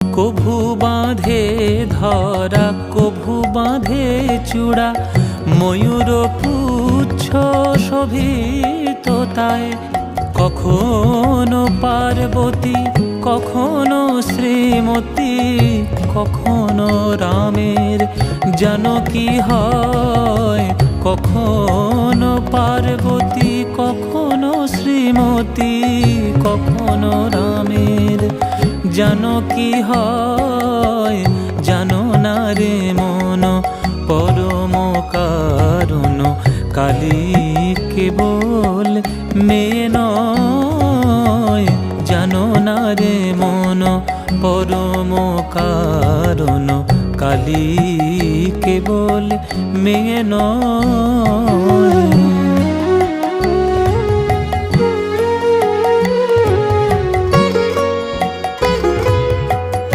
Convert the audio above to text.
কভু বাঁধে ধরা, কভু বাঁধে চূড়া, ময়ূর পুচ্ছ শোভিত তাই। কখনো পার্বতী, কখনো শ্রীমতী, কখনো রামের জানকী হয়। কখনো পার্বতী, কখনো শ্রীমতী, কখনো রামের জানকী হয়। জানো না রে মন পরম কারণ, কালী কেবল মেয়ে নয়। জানো না রে মন পরম কারণ, কালী কেবল মেয়ে নয়।